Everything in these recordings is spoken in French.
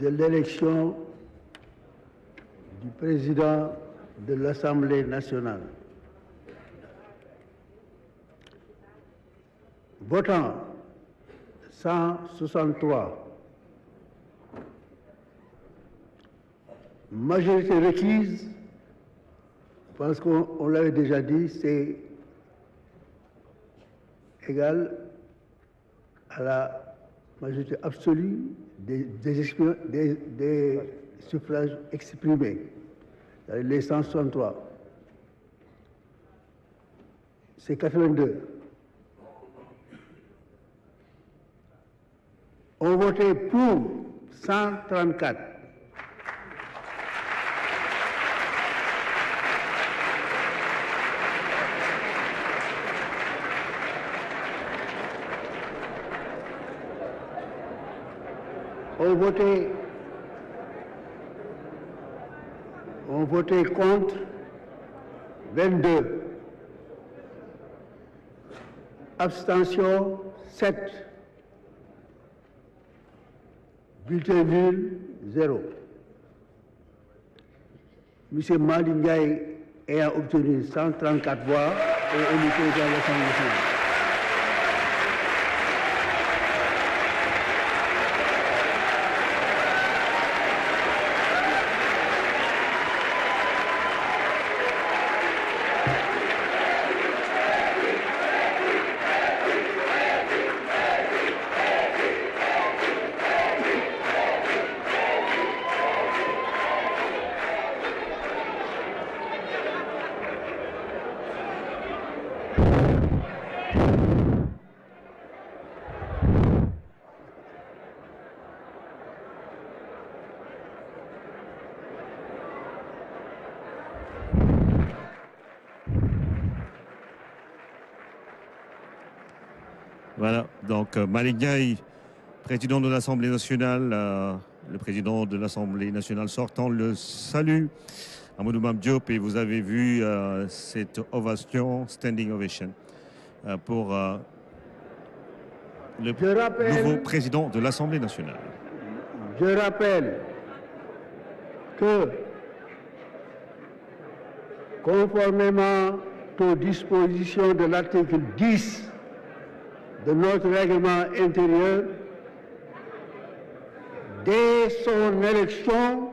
de l'élection du président de l'Assemblée nationale. Votant 163, majorité requise, parce qu'on l'avait déjà dit, c'est égal à la majorité absolue des suffrages exprimés, les 163. C'est 82. On votait pour 134. On votait contre 22. Abstention 7. Bulletin nul 0. M. Malick Ndiaye ayant obtenu 134 voix et élu président de l'Assemblée nationale. Voilà, donc Malick Ndiaye, président de l'Assemblée nationale, le président de l'Assemblée nationale sortant, le salue. Amadou Mame Diop, et vous avez vu cette ovation, standing ovation, pour le nouveau président de l'Assemblée nationale. Je rappelle que, conformément aux dispositions de l'article 10 de notre règlement intérieur, dès son élection,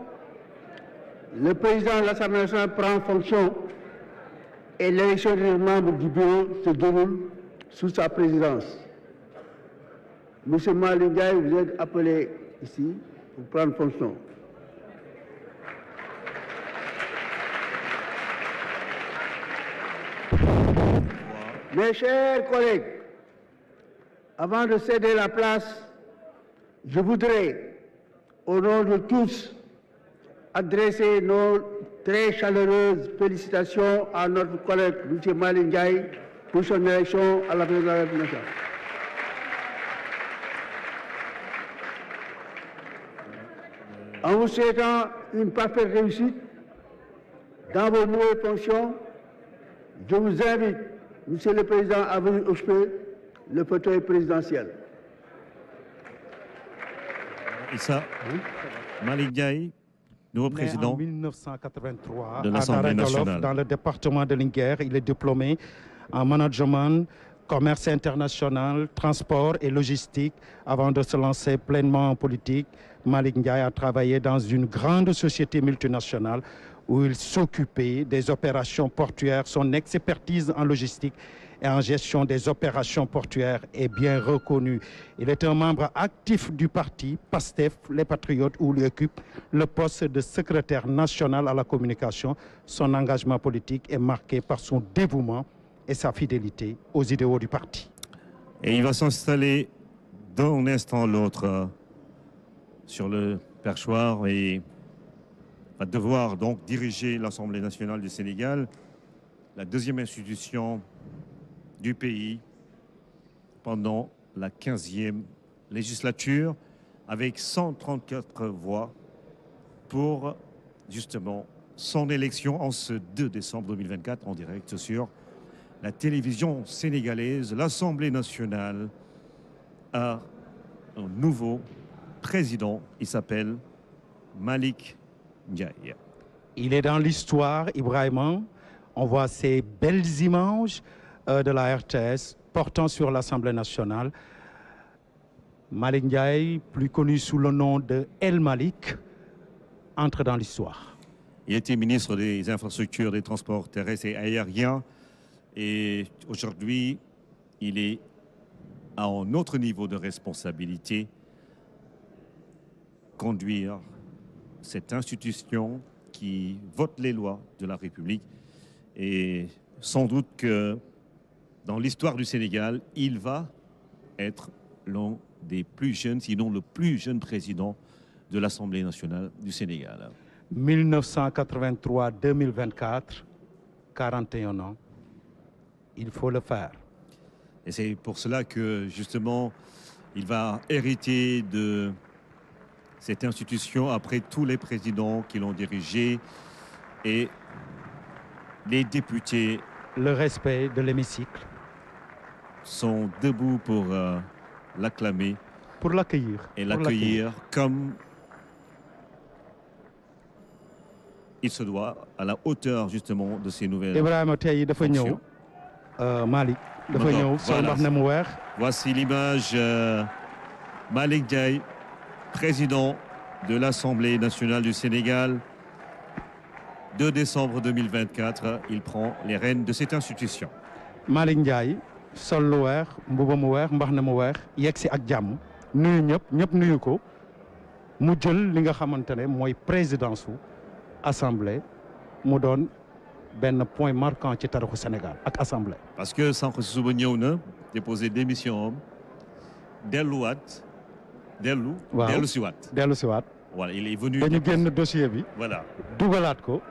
le président de l'Assemblée nationale prend fonction et l'élection des membres du bureau se déroule sous sa présidence. Monsieur Malick Ndiaye, vous êtes appelé ici pour prendre fonction. Mes chers collègues, avant de céder la place, je voudrais, au nom de tous, adresser nos très chaleureuses félicitations à notre collègue M. Malick Ndiaye pour son élection à la présidence de la République. En vous souhaitant une parfaite réussite dans vos nouvelles fonctions, je vous invite, Monsieur le Président, à venir occuper le fauteuil présidentiel. Issa Malick Ndiaye, nouveau président en 1983 de l'Assemblée nationale. Dans le département de Linguère, il est diplômé en management, commerce international, transport et logistique. Avant de se lancer pleinement en politique, Malick Ndiaye a travaillé dans une grande société multinationale où il s'occupait des opérations portuaires. Son expertise en logistique et en gestion des opérations portuaires est bien reconnue. Il est un membre actif du parti PASTEF, les Patriotes, où il occupe le poste de secrétaire national à la communication. Son engagement politique est marqué par son dévouement et sa fidélité aux idéaux du parti. Et il va s'installer d'un instant à l'autre sur le perchoir et va devoir donc diriger l'Assemblée nationale du Sénégal, la deuxième institution du pays pendant la 15e législature, avec 134 voix pour justement son élection en ce 2 décembre 2024 en direct sur la télévision sénégalaise. L'Assemblée nationale a un nouveau président, il s'appelle Malick Ndiaye. Il est dans l'histoire, Ibrahima. On voit ces belles images de la RTS portant sur l'Assemblée nationale. Malick Ndiaye, plus connu sous le nom de El Malick, entre dans l'histoire. Il était ministre des Infrastructures, des Transports terrestres et aériens. Et aujourd'hui, il est à un autre niveau de responsabilité, conduire cette institution qui vote les lois de la République. Et sans doute que dans l'histoire du Sénégal, il va être l'un des plus jeunes, sinon le plus jeune président de l'Assemblée nationale du Sénégal. 1983-2024, 41 ans, il faut le faire. Et c'est pour cela que, justement, il va hériter de cette institution après tous les présidents qui l'ont dirigé et les députés. Le respect de l'hémicycle. Sont debout pour l'acclamer. Pour l'accueillir. Et l'accueillir comme il se doit, à la hauteur, justement, de ces nouvelles fonctions. Malick. Voilà. Voici l'image Malick Ndiaye, président de l'Assemblée nationale du Sénégal. 2 décembre 2024, il prend les rênes de cette institution. Malick Ndiaye, sol lu weex, mbuba mu weex, mbaxana mu weex, yegg si ak jàmm, nuyu ñëpp nuyu ko, mu jël li nga xamante ne mooy présidence su assemblée, mu doon benn point marquant ci taarixu Sénégal ak assemblée. Parce que sànq si suba ñëw na déposé démission am delluwaat dellu siwaat. Voilà, il est venu. dañu génn dossier bi. Voilà. dugalaat ko.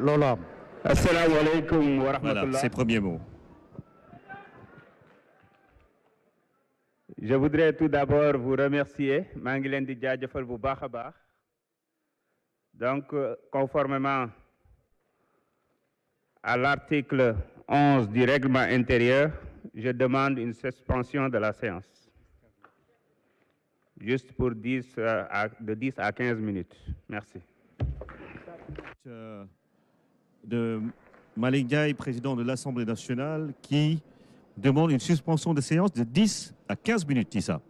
loolu am. Asalaamaaleykum wa rahmatullah. Voilà, ses premiers mots. Je voudrais tout d'abord vous remercier. maa ngi leen di jaajëfal bu baax a baax. Donc, conformément à l'article 11 du règlement intérieur, je demande une suspension de la séance. Juste pour de 10 à 15 minutes. Merci. De Malick Ndiaye, président de l'Assemblée nationale, qui demande une suspension de séance de 10 à 15 minutes, Issa.